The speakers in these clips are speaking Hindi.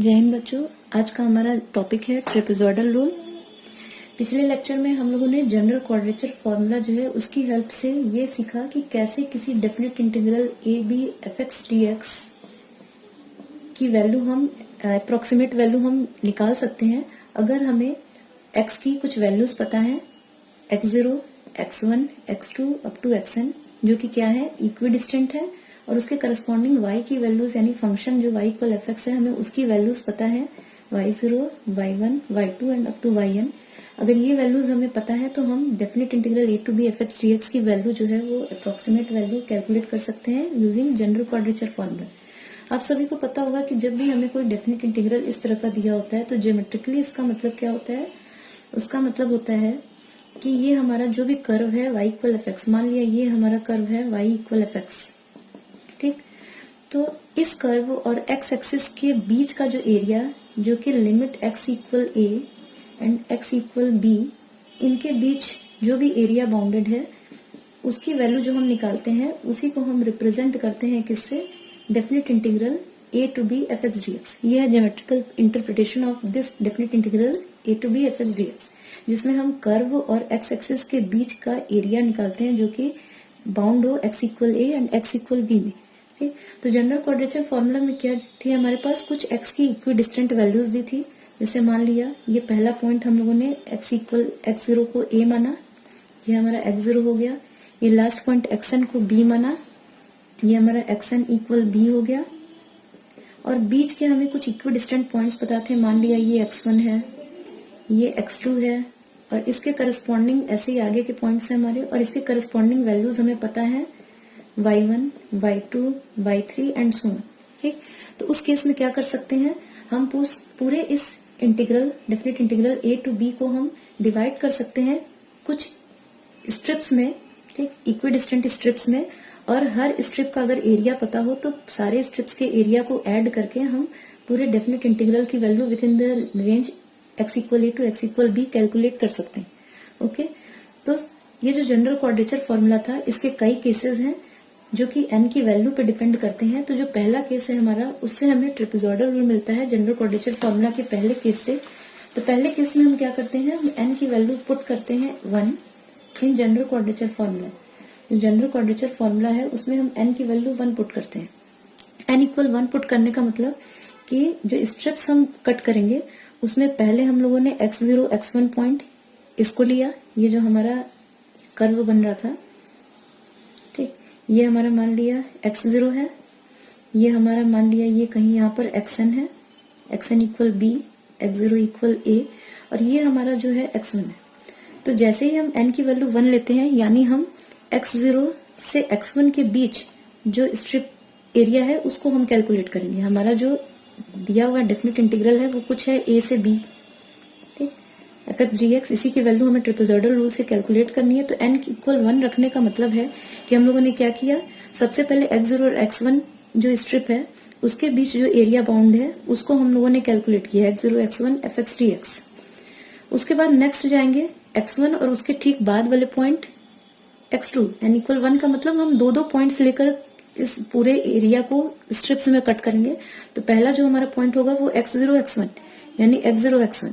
जय हिंद बच्चों। आज का हमारा टॉपिक है ट्रेपेजॉइडल रूल। पिछले लेक्चर में हम लोगों ने जनरल क्वाड्रेचर फॉर्मूला जो है उसकी हेल्प से ये सीखा कि कैसे किसी definite integral a b f x d x की वैल्यू हम अप्रोक्सीमेट वैल्यू हम निकाल सकते हैं अगर हमें एक्स की कुछ वैल्यूज पता है, x0, x1, x2 up to xn, जो कि क्या है, इक्विडिस्टेंट है, और उसके करस्पॉन्डिंग y की वैल्यूज यानी फंक्शन जो y इक्वल एफ एक्स है हमें उसकी वैल्यूज पता है, y0, y1, y2 and up to yn। अगर ये वैल्यूज हमें पता है तो हम definite integral a to b f x d x की वैल्यू जो है वो अप्रोक्सीमेट वैल्यू कैलकुलेट कर सकते हैं यूजिंग जनरल क्वाड्रेचर फॉर्मूला। आप सभी को पता होगा कि जब भी हमें कोई डेफिनेट इंटीग्रल इस तरह का दिया होता है तो ज्योमेट्रिकली इसका मतलब क्या होता है, उसका मतलब होता है कि ये हमारा जो भी कर्व है y इक्वल एफ एक्स, मान लिया ये हमारा कर्व है y इक्वल एफ एक्स, ठीक। तो इस कर्व और x एक्सिस के बीच का जो एरिया जो कि limit x equal a and x equal b, इनके बीच जो भी एरिया बाउंडेड है उसकी वैल्यू जो हम निकालते हैं उसी को हम रिप्रेजेंट करते हैं किससे, definite integral a to b f x d x. ये है geometrical interpretation of this definite integral a to b f x d x, जिसमें हम कर्व और x एक्सिस के बीच का एरिया निकालते हैं जो कि बाउंड हो x equal a and x equal b में, ठीक। तो जनरल क्वाड्रेचर फॉर्मूला में क्या थी हमारे पास, कुछ x की इक्विडिस्टेंट वैल्यूज दी थी। जैसे मान लिया ये पहला पॉइंट हम लोगों ने x इक्वल x0 को a माना, ये हमारा x0 हो गया। ये लास्ट पॉइंट xn को b माना, ये हमारा xn इक्वल b हो गया। और बीच के हमें कुछ इक्विडिस्टेंट पॉइंट्स पता थे, मान लिया ये x1 है, ये x2 है, और इसके करस्पॉन्डिंग ऐसे ही आगे के पॉइंट्स हैं हमारे, और इसके करस्पॉन्डिंग वैल्यूज हमें पता है y1, y2, y3 and so on, ठीक। तो उस केस में क्या कर सकते हैं, हम पूरे इस integral definite integral a to b को हम डिवाइड कर सकते हैं कुछ स्ट्रिप्स में, ठीक, इक्विडिस्टेंट स्ट्रिप्स में। और हर स्ट्रिप का अगर एरिया पता हो तो सारे स्ट्रिप्स के एरिया को ऐड करके हम पूरे डेफिनेट इंटीग्रल की value within the range x equal a to x equal b calculate कर सकते हैं। ओके, तो ये जो जनरल क्वाड्रेचर फॉर्मूला था इसके कई केसेस हैं जो कि n की वैल्यू पे डिपेंड करते हैं। तो जो पहला केस है हमारा, उससे हमें ट्रेपेजॉइडल रूल मिलता है जनरल क्वाड्रेचर फॉर्मूला के पहले केस से। तो पहले केस में हम क्या करते हैं, हम n की वैल्यू पुट करते हैं 1 इन जनरल क्वाड्रेचर फॉर्मूला। जो जनरल क्वाड्रेचर फॉर्मूला है उसमें हम n की वैल्यू 1 पुट करते हैं। n इक्वल 1 पुट करने का मतलब कि जो स्ट्रिप्स हम कट करेंगे उसमें पहले हम लोगों ने x0, x1 पॉइंट इसको लिया, ये जो हमारा कर्व बन रहा था, ठीक। ये हमारा मान लिया x0 है, ये हमारा मान लिया ये कहीं यहाँ पर xn है, xn equal b, x0 equal a, और ये हमारा जो है x1 है। तो जैसे ही हम n की वैल्यू 1 लेते हैं यानी हम x0 से x1 के बीच जो स्ट्रिप एरिया है उसको हम कैलकुलेट करेंगे। हमारा जो दिया हुआ डेफिनेट इंटीग्रल है वो कुछ है a से b, ठीक, एफ एक्स डी एक्स, इसी की वैल्यू हमें ट्रेपेजॉइडल रूल से कैलकुलेट करनी है। तो n इक्वल 1 रखने का मतलब है कि हम लोगों ने क्या किया, सबसे पहले x0 और x1 जो स्ट्रिप है उसके बीच जो एरिया बाउंड है उसको हम लोगों ने कैलकुलेट किया, x0, x1 F x d x. उसके बाद नेक्स्ट जाएंगे x1 और उसके ठीक बाद वाले पॉइंट x2, n इक्वल 1 का मतलब हम दो दो पॉइंट्स लेकर इस पूरे एरिया को स्ट्रिप्स में कट करेंगे। तो पहला जो हमारा पॉइंट होगा वो x0, x1 यानी x0, x1।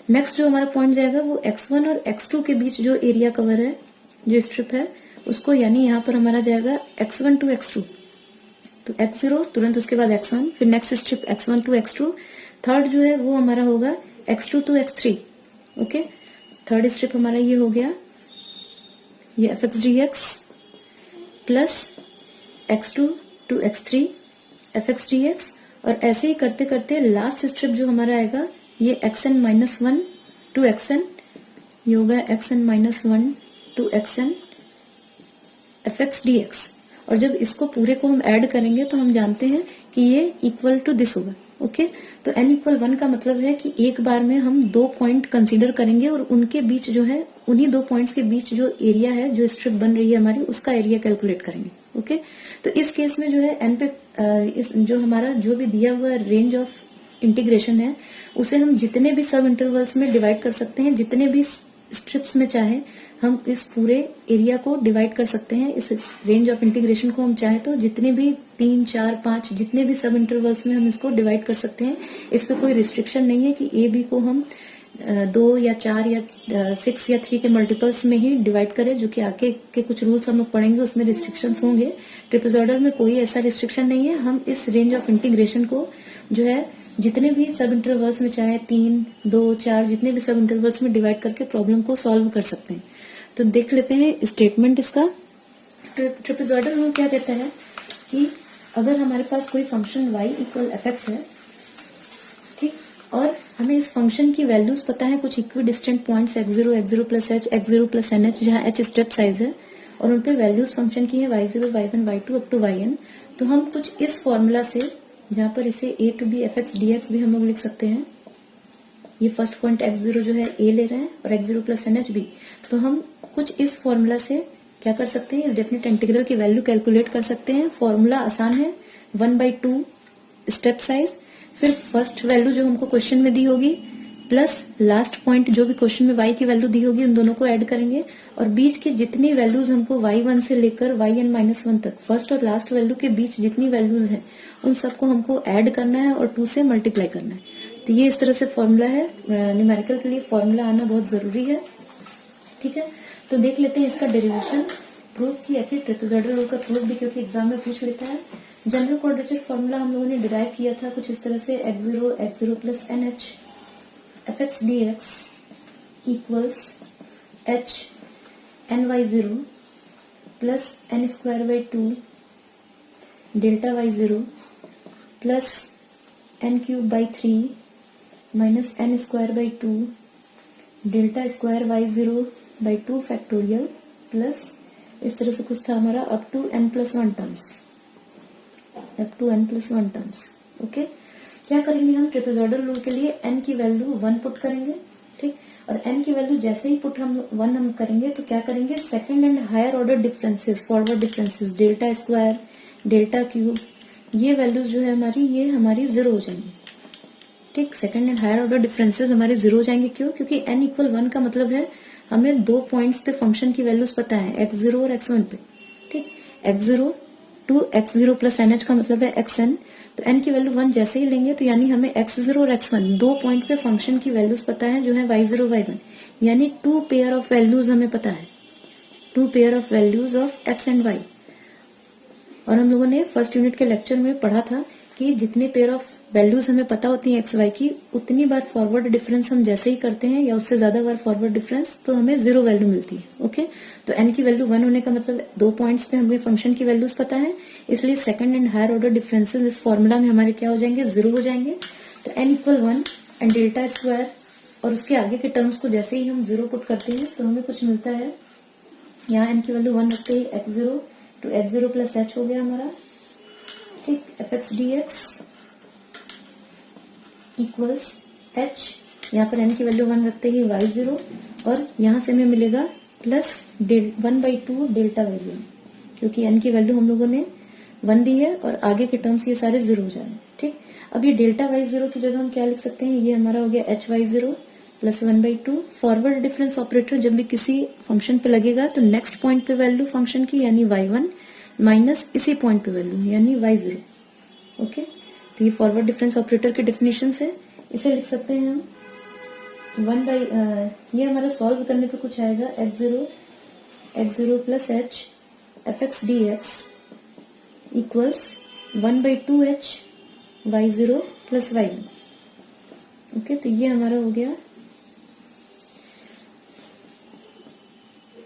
नेक्स्ट जो हमारा पॉइंट जाएगा वो x1 और x2 के बीच जो एरिया कवर है जो स्ट्रिप है उसको, यानी यहाँ पर हमारा जाएगा x1 टू x2। तो x0 तुरंत उसके बाद x1, फिर next strip x1 to x2, third जो है वो हमारा होगा x2 to x3। Okay, third strip हमारा ये हो गया, ये f x d x plus x2 to x3 f x d x, और ऐसे ही करते करते लास्ट स्ट्रिप जो हमारा आएगा ये xn माइनस 1 टू xn, ये होगा xn minus 1 to xn f x d x. और जब इसको पूरे को हम ऐड करेंगे तो हम जानते हैं कि ये इक्वल टू दिस होगा। ओके, तो n इक्वल 1 का मतलब है कि एक बार में हम दो पॉइंट कंसीडर करेंगे और उनके बीच जो है, उन्हीं दो पॉइंट्स के बीच जो एरिया है जो स्ट्रिप बन रही है हमारी उसका एरिया कैलकुलेट करेंगे। ओके, तो इस केस में जो है n पे इस जो हमारा जो भी दिया हुआ रेंज ऑफ इंटीग्रेशन है उसे हम जितने भी सब इंटरवल्स में डिवाइड कर सकते हैं, जितने भी स्ट्रिप्स में चाहे हम इस पूरे एरिया को डिवाइड कर सकते हैं। इस रेंज ऑफ इंटीग्रेशन को हम चाहे तो जितने भी 3, 4, 5 जितने भी सब इंटरवल्स में हम इसको डिवाइड कर सकते हैं। इस पे कोई रिस्ट्रिक्शन नहीं है कि ए बी को हम 2 या 4 या 6 या 3 के मल्टीपल्स में ही डिवाइड करें, जो कि आगे के कुछ रूल्स हम लोग पढ़ेंगे उसमें रिस्ट्रिक्शंस होंगे। ट्रेपेजॉइडल में कोई ऐसा रिस्ट्रिक्शन नहीं है। हम इस रेंज ऑफ इंटीग्रेशन को जो है जितने भी सब इंटरवल्स में चाहे 3, 2, 4 जितने भी सब इंटरवल्स में डिवाइड करके प्रॉब्लम को सॉल्व कर सकते हैं। तो देख लेते हैं स्टेटमेंट इसका। ट्रेपेजॉइडल रूल क्या कहता है कि अगर हमारे पास कोई फंक्शन y इक्वल fx है, ठीक, और हमें इस फंक्शन की वैल्यूज पता है कुछ equi distant points x0, x0 plus h, x0 plus nh, जहां h स्टेप साइज है, और उन पे वैल्यूज फंक्शन की है y0, y1, y2 up to yn। तो हम कुछ इस फॉर्मूला से, जहां पर इसे a to b fx dx भी हम लोग लिख सकते हैं, ये फर्स्ट पॉइंट x0 जो है a ले रहे हैं और x0 प्लस nh भी, तो हम कुछ इस फॉर्मूला से क्या कर सकते हैं, इस डेफिनेट इंटीग्रल की वैल्यू कैलकुलेट कर सकते हैं। फॉर्मूला आसान है, 1/2 स्टेप साइज, फिर फर्स्ट वैल्यू जो हमको क्वेश्चन में दी होगी प्लस लास्ट पॉइंट जो भी क्वेश्चन में y की वैल्यू दी होगी, उन दोनों को ऐड करेंगे, और बीच की जितनी वैल्यूज हमको y1 से लेकर yn-1 तक, फर्स्ट और लास्ट वैल्यू के बीच जितनी वैल्यूज है उन सबको हमको ऐड करना है और 2 से मल्टीप्लाई करना है। तो ये इस तरह से फॉर्मूला है। न्यूमेरिकल के लिए फॉर्मूला आना बहुत जरूरी है, ठीक है। तो देख लेते हैं इसका डेरिवेशन। प्रूफ किया कि ट्रेपेजॉइडल रूल का प्रूफ भी, क्योंकि एग्जाम में पूछ लेता है। जनरल क्वाड्रेचर फॉर्मूला हम लोगों ने डिराइव किया था कुछ इस तरह से, x0 plus nh fx dx equals h ny0 plus n square by 2 delta y0 plus n cube by 3 minus n square by 2 delta square y0 by 2 factorial, plus इस तरह से कुछ था हमारा up to n+1 terms, up to n+1 terms. Okay, क्या करेंगे हम ट्रेपेजॉइडल रूल के लिए, n की वैल्यू 1 पुट करेंगे, ठीक, और n की वैल्यू जैसे ही पुट हम 1 हम करेंगे तो क्या करेंगे, second and higher order differences, forward differences, delta square, delta cube, ये वैल्यूज जो है हमारी, ये हमारी 0 हो जाएंगी, ठीक। Second and higher order differences हमारे 0 हो जाएंगे, क्यों, क्योंकि n इक्वल 1 का मतलब है हमें 2 पॉइंट्स पे फंक्शन की वैल्यूज पता है, x0 और x1 पे, ठीक। x0 to x0 plus nh का मतलब है xn, तो n की वैल्यू 1 जैसे ही लेंगे तो यानी हमें x0 और x1 2 पॉइंट पे फंक्शन की वैल्यूज पता है, जो है y0, y1, यानी 2 पेयर ऑफ वैल्यूज हमें पता है, 2 pair of values of x and y। और हम लोगों ने फर्स्ट यूनिट के लेक्चर में पढ़ा था कि जितने पेयर ऑफ वैल्यूज हमें पता होती हैं एक्स वाई की, उतनी बार फॉरवर्ड डिफरेंस हम जैसे ही करते हैं या उससे ज्यादा बार फॉरवर्ड डिफरेंस, तो हमें 0 वैल्यू मिलती है। ओके, तो n की वैल्यू 1 होने का मतलब 2 पॉइंट्स पे हमें फंक्शन की वैल्यूज पता है, इसलिए second and higher order differences इस फॉर्मूला में हमारे क्या हो जाएंगे, 0 हो जाएंगे। तो n equal 1 and delta square और उसके आगे के टर्म्स को जैसे ही हम 0 पुट करते हैं तो हमें कुछ मिलता है, यहाँ n की वैल्यू 1 रखते ही x0 to x0 plus h हो गया हमारा, ठीक। fx dx इक्वल्स h, यहाँ पर n की वैल्यू 1 रखते ही y0 और यहाँ से हमें मिलेगा प्लस 1/2 डेल्टा y0, क्योंकि n की वैल्यू हम लोगों ने 1 दी है और आगे के टर्म्स ये सारे 0 हो जाए, ठीक। अब ये डेल्टा y0 की जगह हम क्या लिख सकते हैं, ये हमारा हो गया hy0 plus 1/2। Forward difference operator जब भी किसी फंक्शन पे लगेगा तो नेक्स्ट पॉइंट पे वैल्यू फंक्शन की यानी y1 माइनस इसी पॉइंट पे वैल्यू यानी y0। ओके, तो ये फॉरवर्ड डिफरेंस ऑपरेटर के डेफिनेशन से इसे लिख सकते हैं हम ये हमारा सॉल्व करने पे कुछ आएगा x0 plus h fx dx equals 1/2h y0 plus y1। Okay, तो ये हमारा हो गया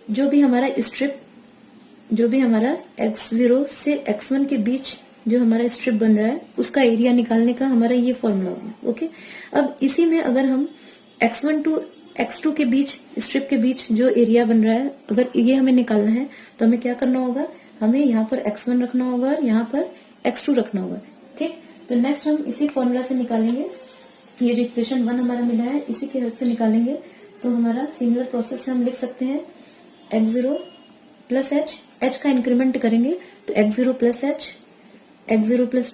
जो भी हमारा x0 से x1 के बीच जो हमारा स्ट्रिप बन रहा है उसका एरिया निकालने का हमारा ये फॉर्मूला होगा। ओके, अब इसी में अगर हम x1 टू x2 के बीच स्ट्रिप के बीच जो एरिया बन रहा है अगर ये हमें निकालना है तो हमें क्या करना होगा, हमें यहाँ पर x1 रखना होगा और यहाँ पर x2 रखना होगा, ठीक। तो नेक्स्ट हम इसी फॉर्मूला से निकालेंगे, ये जो इक्वेशन 1 हमारा मिला है इसी के हेल्प से निकालेंगे। तो हमारा सिमिलर प्रोसेस से हम लिख सकते हैं x0 प्लस h का इंक्रीमेंट करेंगे तो x0 plus h, x0 plus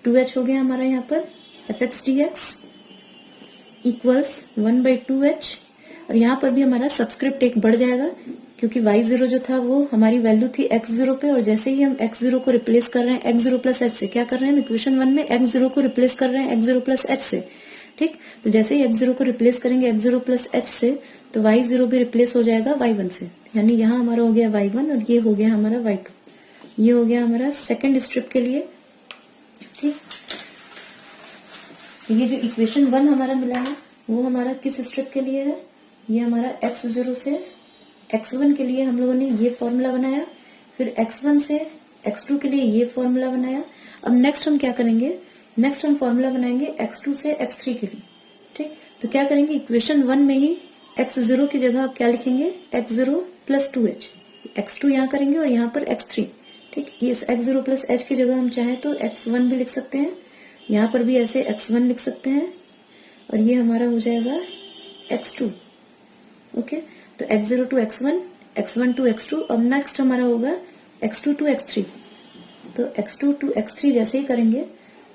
2h हो गया हमारा यहाँ पर fx dx इक्वल्स 1/2h और यहाँ पर भी हमारा सबस्क्रिप्ट एक बढ़ जाएगा क्योंकि y0 जो था वो हमारी वैल्यू थी x0 पे, और जैसे ही हम x0 को रिप्लेस कर रहे हैं x0 प्लस h से, क्या कर रहे हैं हम इक्वेशन 1 में x0 को रिप्लेस कर रहे हैं x0 प्लस h से। ठीक, तो जैसे ही x0 को रिप्लेस करेंगे x0 प्लस h से, तो y0 भी रिप्लेस हो जाएगा y1 से, यानी यहाँ हमारा हो गया y1 और ये हो गया हमारा y2। ये हो गया हमारा सेकेंड स्ट्रिप के लिए। ठीक, ये जो इक्वेशन 1 हमारा मिला है वो हमारा किस स्ट्रिप के लिए है, ये हमारा x0 से x1 के लिए हम लोगों ने ये फॉर्मूला बनाया, फिर x1 से x2 के लिए ये फॉर्मूला बनाया। अब नेक्स्ट हम क्या करेंगे, नेक्स्ट हम फॉर्मूला बनाएंगे x2 से x3 के लिए। ठीक, तो क्या करेंगे, इक्वेशन 1 में ही x0 की जगह आप क्या लिखेंगे, x0 प्लस 2h, x2 यहाँ करेंगे और यहाँ पर x3। ठीक, इस x0 प्लस h की जगह हम चाहे तो x1 भी लिख सकते हैं, यहाँ पर भी ऐसे x1 लिख सकते हैं, और ये हमारा हो जाएगा x2। ओके, तो x0 to x1, x1 to x2। अब नेक्स्ट हमारा होगा x2 टू x3। तो x2 टू x3 जैसे ही करेंगे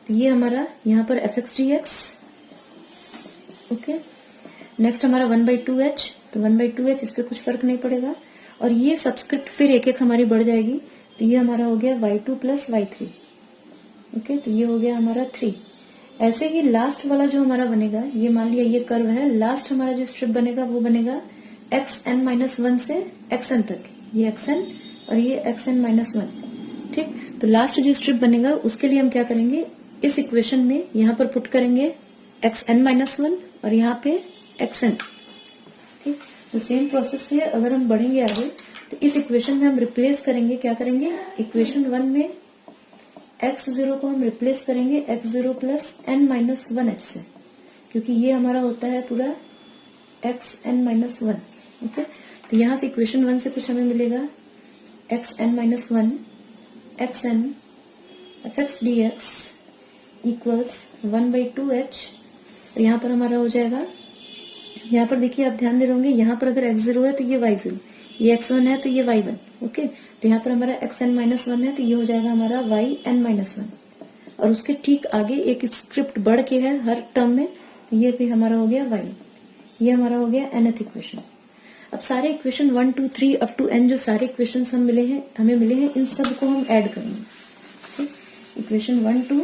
तो ये हमारा यहाँ पर fx dx। ओके, नेक्स्ट हमारा 1/2h, तो 1/2h, इस पे कुछ फर्क नहीं पड़ेगा, और ये सब्सक्रिप्ट फिर एक एक हमारी बढ़ जाएगी, तो ये हमारा हो गया y2 प्लस y3। ओके, तो ये हो गया हमारा 3। ऐसे ही लास्ट वाला जो हमारा बनेगा, ये मान लिया ये कर्व है, लास्ट हमारा जो स्ट्रिप बनेगा वो बनेगा xn-1 से xn तक, ये xn और ये xn-1। ठीक, तो लास्ट जो स्ट्रिप बनेगा उसके लिए हम क्या करेंगे, इस इक्वेशन में यहाँ पर पुट करेंगे xn-1 और यहाँ पे xn। ठीक, तो सेम प्रोसेस से अगर हम बढ़ेंगे आगे तो इस इक्वेशन में हम रिप्लेस करेंगे, क्या करेंगे, इक्वेशन 1 में x0 को हम रिप्लेस करेंगे x0 प्लस n-1h से, क्योंकि ये हमारा होता है पूरा xn-1। ओके, तो यहां से इक्वेशन 1 से कुछ हमें मिलेगा xn-1 xn fx dx equals 1/2h, और यहाँ पर हमारा हो जाएगा, यहाँ पर देखिए आप ध्यान दे रहे होंगे, यहाँ पर अगर x0 है तो ये y0, ये x1 है तो ये y1। ओके, तो यहाँ पर हमारा xn-1 है तो ये हो जाएगा हमारा yn-1, और उसके ठीक आगे एक स्क्रिप्ट बढ़ के है हर टर्म में, तो ये भी हमारा हो गया y। ये हमारा हो गया nth इक्वेशन। अब सारे इक्वेशन 1 2 3 अप टू n जो सारे इक्वेशन हमें मिले हैं, इन सब को हम ऐड करेंगे। ठीक, इक्वेशन 1 2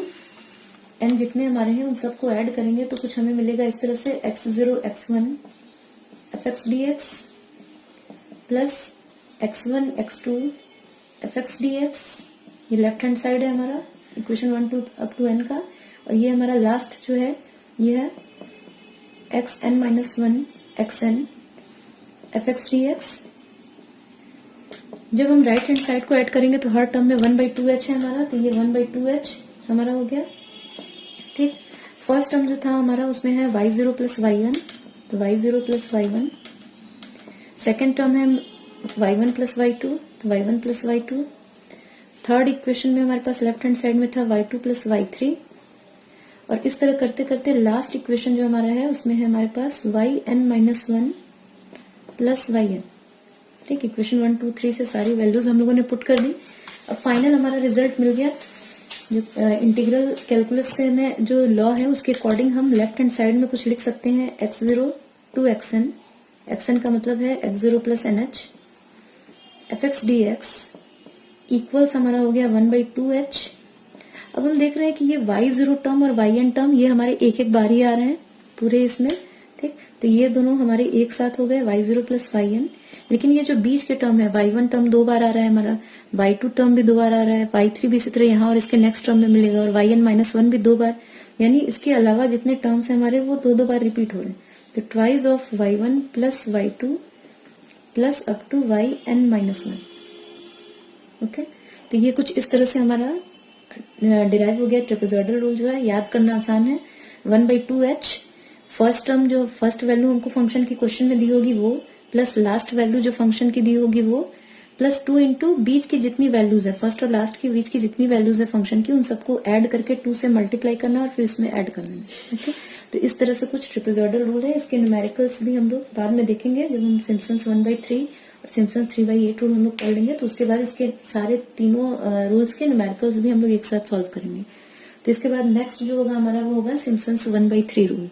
n जितने हमारे हैं उन सबको ऐड करेंगे तो कुछ हमें मिलेगा इस तरह से, x0 x1 fx dx plus x1 x2 fx dx, ये लेफ्ट हैंड साइड है हमारा इक्वेशन 1 2 अप टू n का, और ये हमारा लास्ट जो है ये है xn-1 xn fx dx। जब हम राइट हैंड साइड को ऐड करेंगे तो हर टर्म में 1/2h है हमारा, तो ये 1/2h हमारा हो गया। ठीक, फर्स्ट टर्म जो था हमारा उसमें है y0 प्लस y1, तो y0 plus y1। Second term है y1 प्लस y2, तो y1 plus y2। Third equation में हमारे पास लेफ्ट हैंड साइड में था y2 प्लस y3, और इस तरह करते करते लास्ट इक्वेशन जो हमारा है उसमें है हमारे पास yn-1 प्लस yn। ठीक, इक्वेशन 1 2 3 से सारी वैल्यूज हम लोगों ने पुट कर दी। अब फाइनल हमारा रिजल्ट मिल गया। जो इंटीग्रल कैलकुलस से में जो लॉ है उसके अकॉर्डिंग हम लेफ्ट हैंड साइड में कुछ लिख सकते हैं, x0 टू xn, xn का मतलब है x0 plus nh, fx dx equals हमारा हो गया 1/2h। अब हम देख रहे हैं कि ये y0 टर्म और yn टर्म ये हमारे एक एक बार ही आ रहे हैं पूरे इसमें। ठीक, तो ये दोनों हमारे एक साथ हो गए y0 प्लस yn, लेकिन ये जो बीच के टर्म है y1 टर्म 2 बार आ रहा है हमारा, y2 टर्म भी 2 बार आ रहा है, y3 भी इसी तरह यहाँ और इसके नेक्स्ट टर्म में मिलेगा, और yn-1 भी 2 बार, यानी इसके अलावा जितने टर्म्स है हमारे वो 2 बार रिपीट हो रहे हैं। तो twice of y1 plus y2 plus up to yn-1। Okay, तो ये कुछ इस तरह से हमारा डिराइव हो गया। ट्रेपेजॉइडल रूल जो है याद करना आसान है, 1/2h फर्स्ट टर्म जो फर्स्ट वैल्यू हमको फंक्शन की क्वेश्चन में दी होगी वो, प्लस लास्ट वैल्यू जो फंक्शन की दी होगी वो, प्लस 2 इंटू बीच की जितनी वैल्यूज है, फर्स्ट और लास्ट के बीच की जितनी वैल्यूज है फंक्शन की, उन सबको ऐड करके 2 से मल्टीप्लाई करना और फिर इसमें ऐड करना है। ओके, तो इस तरह से कुछ ट्रेपेजॉइडल रूल है। इसके न्यूमेरिकल्स भी हम लोग बाद में देखेंगे जब हम सिम्पसन्स 1/3 और सिम्पसन्स 3/8 रूल हम लोग पढ़ लेंगे, तो उसके बाद इसके सारे तीनों रूल्स के न्यूमेरिकल्स भी हम लोग एक साथ सॉल्व करेंगे। तो इसके बाद नेक्स्ट जो होगा हमारा वो होगा सिम्पसन्स 1/3 रूल।